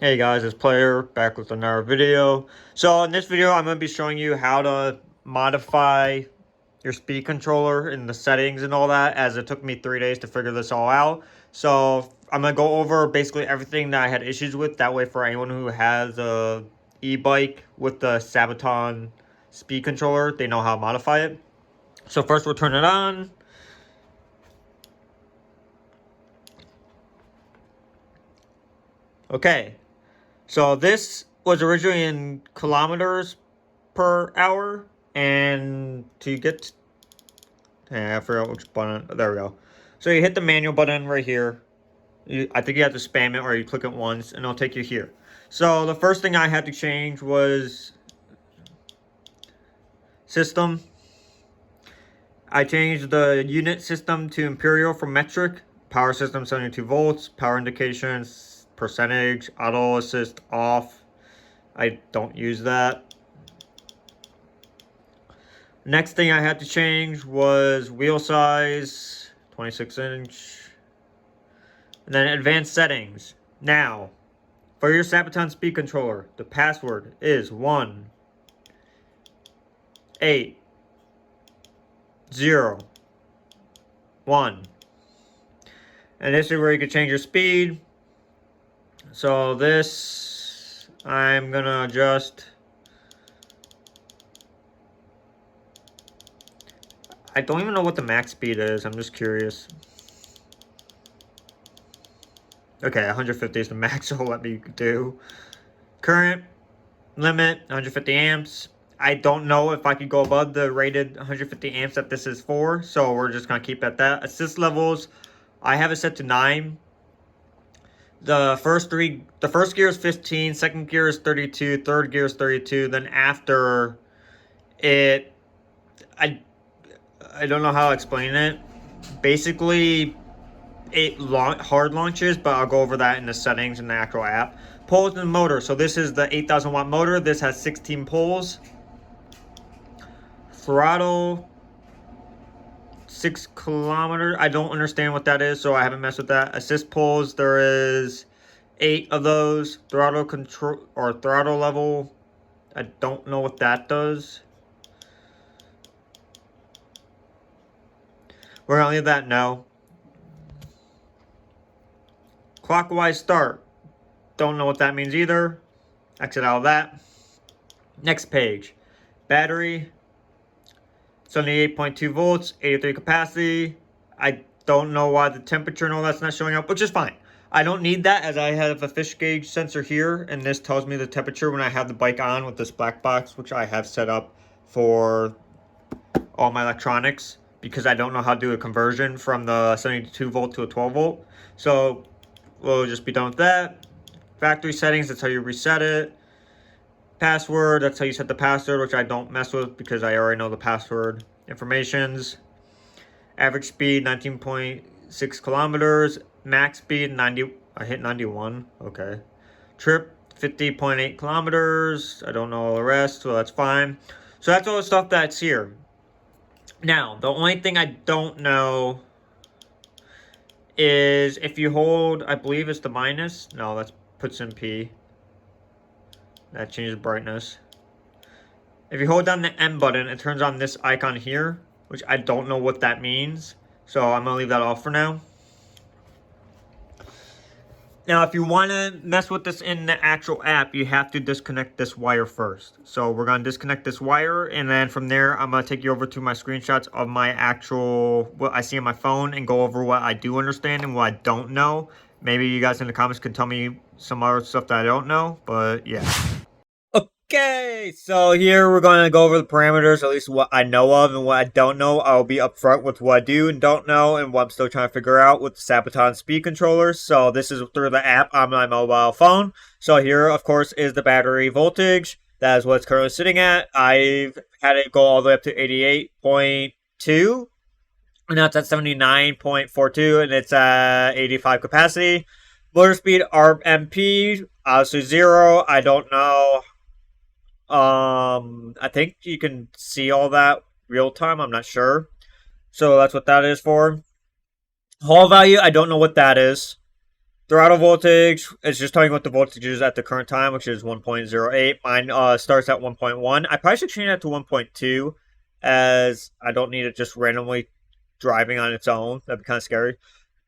Hey guys, it's Player back with another video. So in this video, I'm going to be showing you how to modify your speed controller in the settings and all that, as it took me 3 days to figure this all out. So I'm going to go over basically everything that I had issues with. That way for anyone who has a e-bike with the Sabaton speed controller, they know how to modify it. So first we'll turn it on. Okay, so this was originally in kilometers per hour, and to get, I forgot which button, there we go. So you hit the manual button right here. I think you have to spam it or you click it once and it'll take you here. So the first thing I had to change was system. I changed the unit system to imperial from metric. Power system 72 volts, power indications, percentage, auto assist off. I don't use that. Next thing I had to change was wheel size, 26-inch. And then advanced settings. Now, for your Sabaton speed controller, the password is 180-1. And this is where you can change your speed. So this, I'm gonna adjust. I don't even know what the max speed is. I'm just curious. Okay, 150 is the max it'll let me do. Current limit, 150 amps. I don't know if I could go above the rated 150 amps that this is for, so we're just going to keep at that. Assist levels, I have it set to 9. The first gear is 15, second gear is 32, third gear is 32, then after it, I, I don't know how to explain it. Basically, hard launches, but I'll go over that in the settings in the actual app. Poles and motor. So this is the 8,000 watt motor. This has 16 poles. Throttle, 6 kilometers. I don't understand what that is, so I haven't messed with that. Assist poles, there is 8 of those. Throttle control or throttle level, I don't know what that does. We're gonna leave that no. Clockwise start, don't know what that means either. Exit out of that. Next page. Battery, 78.2 volts, 83 capacity. I don't know why the temperature and all that's not showing up, which is fine. I don't need that, as I have a fish gauge sensor here, and this tells me the temperature when I have the bike on with this black box, which I have set up for all my electronics, because I don't know how to do a conversion from the 72 volt to a 12 volt. So we'll just be done with that. Factory settings, that's how you reset it. Password, that's how you set the password, which I don't mess with because I already know the password. Informations, average speed 19.6 kilometers, max speed 90, I hit 91, okay. Trip 50.8 kilometers, I don't know all the rest, so that's fine. So that's all the stuff that's here. Now, the only thing I don't know is if you hold, I believe it's the minus, no, that puts in P. That changes brightness. If you hold down the M button, it turns on this icon here, which I don't know what that means. So I'm going to leave that off for now. Now, if you want to mess with this in the actual app, you have to disconnect this wire first. So we're going to disconnect this wire, and then from there, I'm going to take you over to my screenshots of my actual, what I see on my phone, and go over what I do understand and what I don't know. Maybe you guys in the comments can tell me some other stuff that I don't know, but yeah. Okay, so here we're going to go over the parameters, at least what I know of and what I don't know. I'll be upfront with what I do and don't know and what I'm still trying to figure out with the Sabaton speed controllers. So this is through the app on my mobile phone. So here, of course, is the battery voltage. That is what it's currently sitting at. I've had it go all the way up to 88.2. And now it's at 79.42 and it's at 85 capacity. Motor speed RMP, obviously 0. I don't know. I think you can see all that real time. I'm not sure. So that's what that is for. Haul value, I don't know what that is. Throttle voltage is just telling you what the voltage is at the current time, which is 1.08. Mine starts at 1.1. I probably should change that to 1.2, as I don't need it just randomly driving on its own. That'd be kind of scary.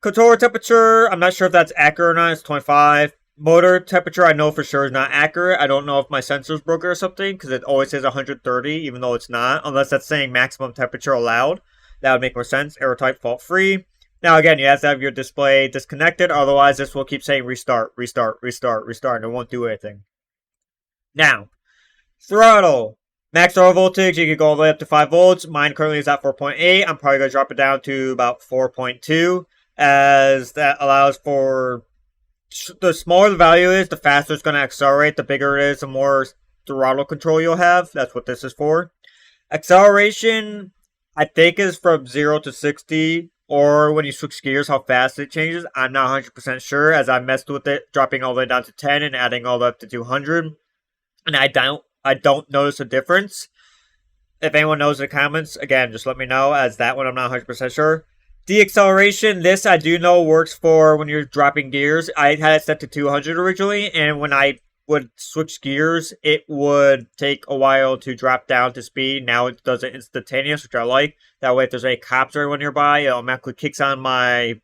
Controller temperature, I'm not sure if that's accurate or not. It's 25. Motor temperature, I know for sure is not accurate. I don't know if my sensor's broken or something, because it always says 130, even though it's not. Unless that's saying maximum temperature allowed. That would make more sense. Error type, fault free. Now, again, you have to have your display disconnected. Otherwise, this will keep saying restart, restart, restart, restart, and it won't do anything. Now, throttle. Max throttle voltage, you can go all the way up to 5 volts. Mine currently is at 4.8. I'm probably going to drop it down to about 4.2, as that allows for... The smaller the value is, the faster it's going to accelerate. The bigger it is, the more throttle control you'll have. That's what this is for. Acceleration, I think, is from 0 to 60, or when you switch gears, how fast it changes. I'm not 100% sure, as I messed with it, dropping all the way down to 10 and adding all the way up to 200. And I don't notice a difference. If anyone knows in the comments, again, just let me know, as that one I'm not 100% sure. Deacceleration, this I do know works for when you're dropping gears. I had it set to 200 originally, and when I would switch gears, it would take a while to drop down to speed. Now it does it instantaneous, which I like. That way, if there's any cops or anyone nearby, it automatically kicks on my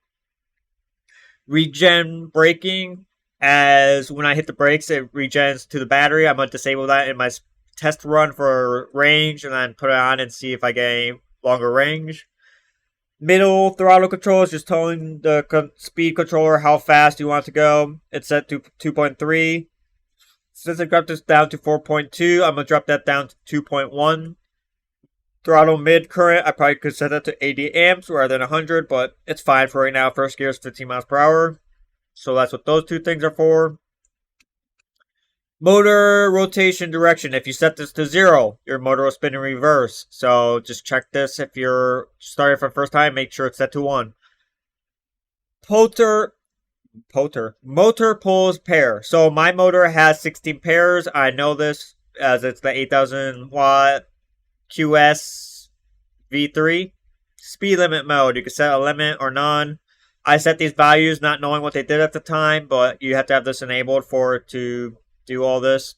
regen braking. As when I hit the brakes, it regens to the battery. I'm going to disable that in my test run for range, and then put it on and see if I get a longer range. Middle throttle control is just telling the speed controller how fast you want it to go. It's set to 2.3. Since I dropped this down to 4.2, I'm going to drop that down to 2.1. Throttle mid current, I probably could set that to 80 amps rather than 100, but it's fine for right now. First gear is 15 miles per hour. So that's what those two things are for. Motor rotation direction. If you set this to 0, your motor will spin in reverse. So just check this. If you're starting for the first time, make sure it's set to 1. Motor pulls pair. So my motor has 16 pairs. I know this as it's the 8,000 watt QS V3. Speed limit mode. You can set a limit or none. I set these values not knowing what they did at the time, but you have to have this enabled for it to do all this.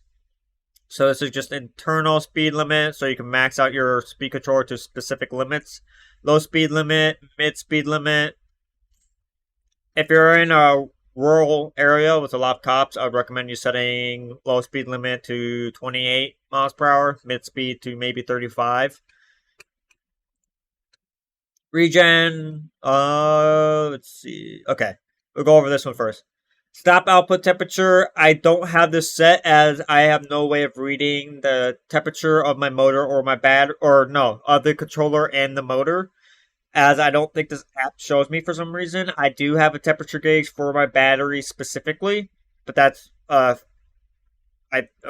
So this is just internal speed limit, so you can max out your speed controller to specific limits. Low speed limit, mid speed limit. If you're in a rural area with a lot of cops, I would recommend you setting low speed limit to 28 miles per hour, mid speed to maybe 35. Regen, let's see. Okay, we'll go over this one first. Stop output temperature. I don't have this set, as I have no way of reading the temperature of my motor or my of the controller and the motor, as I don't think this app shows me for some reason. I do have a temperature gauge for my battery specifically, but that's I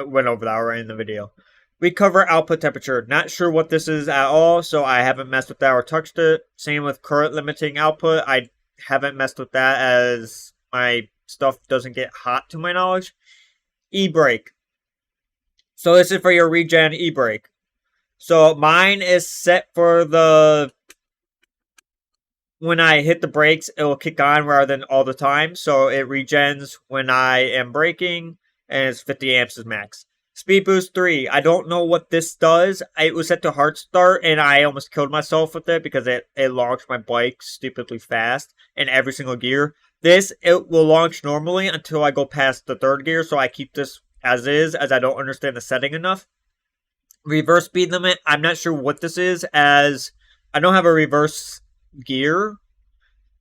went over that already in the video. Recover output temperature. Not sure what this is at all, so I haven't messed with that or touched it. Same with current limiting output. I haven't messed with that, as my stuff doesn't get hot to my knowledge. E-brake. So this is for your regen e-brake. So mine is set for the... When I hit the brakes, it will kick on rather than all the time. So it regens when I am braking, and it's 50 amps is max. Speed boost 3. I don't know what this does. It was set to hard start, and I almost killed myself with it because it launched my bike stupidly fast in every single gear. It will launch normally until I go past the 3rd gear, so I keep this as is, as I don't understand the setting enough. Reverse speed limit. I'm not sure what this is, as I don't have a reverse gear,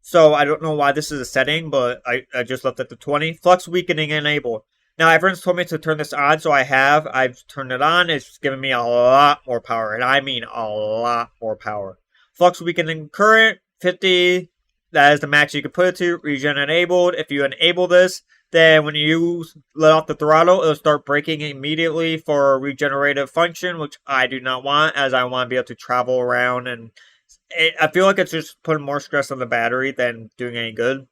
so I don't know why this is a setting, but I just left it to 20. Flux weakening enabled. Now, everyone's told me to turn this on, so I've turned it on. It's giving me a lot more power, and I mean a lot more power. Flux weakening current, 50. That is the max you can put it to. Regen enabled. If you enable this, then when you let off the throttle, it'll start braking immediately for regenerative function, which I do not want, as I want to be able to travel around. And I feel like it's just putting more stress on the battery than doing any good.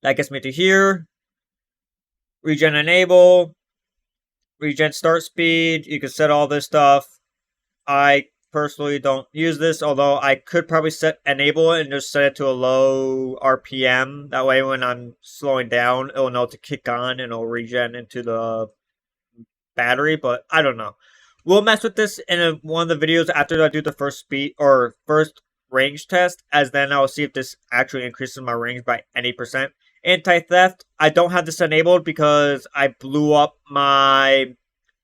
That gets me to here. Regen enable. Regen start speed. You can set all this stuff. I personally don't use this, although I could probably enable it and just set it to a low RPM. That way when I'm slowing down, it'll know to kick on and it'll regen into the battery, but I don't know. We'll mess with this in one of the videos after I do the first speed or first range test, as then I'll see if this actually increases my range by any percent. Anti-theft, I don't have this enabled because I blew up my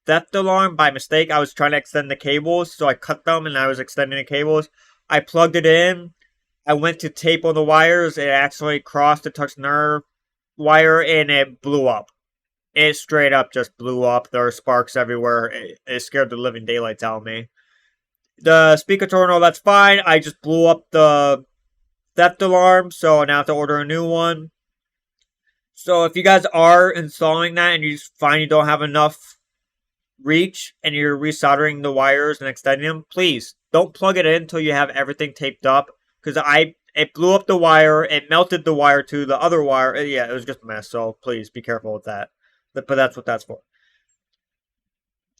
theft alarm by mistake. I was trying to extend the cables, so I cut them and I was extending the cables. I plugged it in. I went to tape on the wires. It actually crossed to touch nerve wire and it blew up. It straight up just blew up. There were sparks everywhere. It scared the living daylights out of me. The speed controller, that's fine. I just blew up the theft alarm, so now I have to order a new one. So if you guys are installing that and you find you don't have enough reach and you're resoldering the wires and extending them, please don't plug it in until you have everything taped up. Because it blew up the wire, it melted the wire to the other wire. Yeah, it was just a mess. So please be careful with that. But that's what that's for.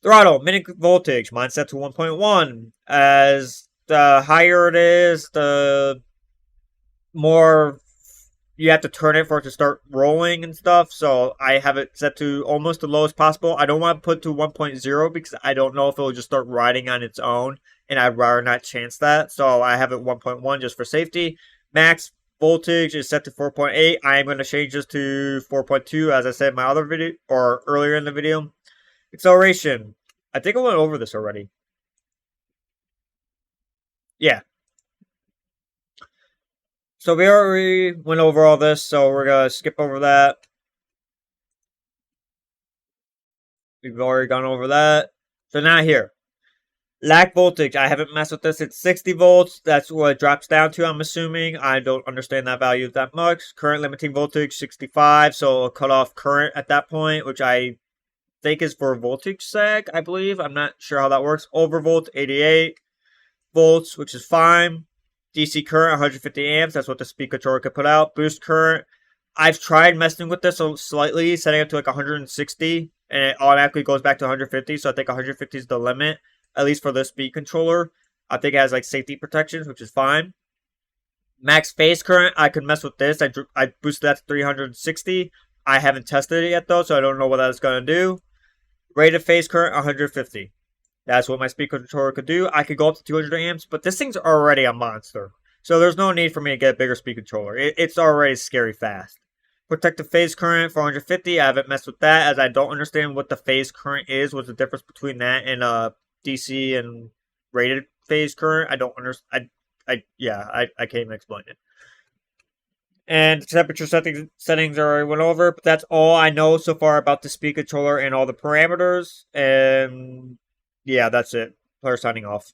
Throttle, minute voltage, mine set to 1.1. As the higher it is, the more you have to turn it for it to start rolling and stuff. So I have it set to almost the lowest possible. I don't want to put to 1.0 because I don't know if it will just start riding on its own. And I'd rather not chance that. So I have it 1.1 just for safety. Max voltage is set to 4.8. I am going to change this to 4.2 as I said in my other video or earlier in the video. Acceleration. I think I went over this already. Yeah. So we already went over all this, so we're going to skip over that. We've already gone over that. So now here. Lack voltage. I haven't messed with this. It's 60 volts. That's what it drops down to, I'm assuming. I don't understand that value that much. Current limiting voltage, 65. So it'll cut off current at that point, which I think is for voltage sag, I believe. I'm not sure how that works. Overvolt, 88 volts, which is fine. DC current, 150 amps. That's what the speed controller could put out. Boost current. I've tried messing with this slightly, setting it to like 160, and it automatically goes back to 150. So I think 150 is the limit, at least for the speed controller. I think it has like safety protections, which is fine. Max phase current, I could mess with this. I boosted that to 360. I haven't tested it yet though, so I don't know what that's going to do. Rated phase current, 150. That's what my speed controller could do. I could go up to 200 amps, but this thing's already a monster. So there's no need for me to get a bigger speed controller. It's already scary fast. Protective phase current, 450. I haven't messed with that as I don't understand what the phase current is. What's the difference between that and DC and rated phase current? I don't understand. I can't even explain it. And temperature settings are already went over, but that's all I know so far about the speed controller and all the parameters. And yeah, that's it. Player signing off.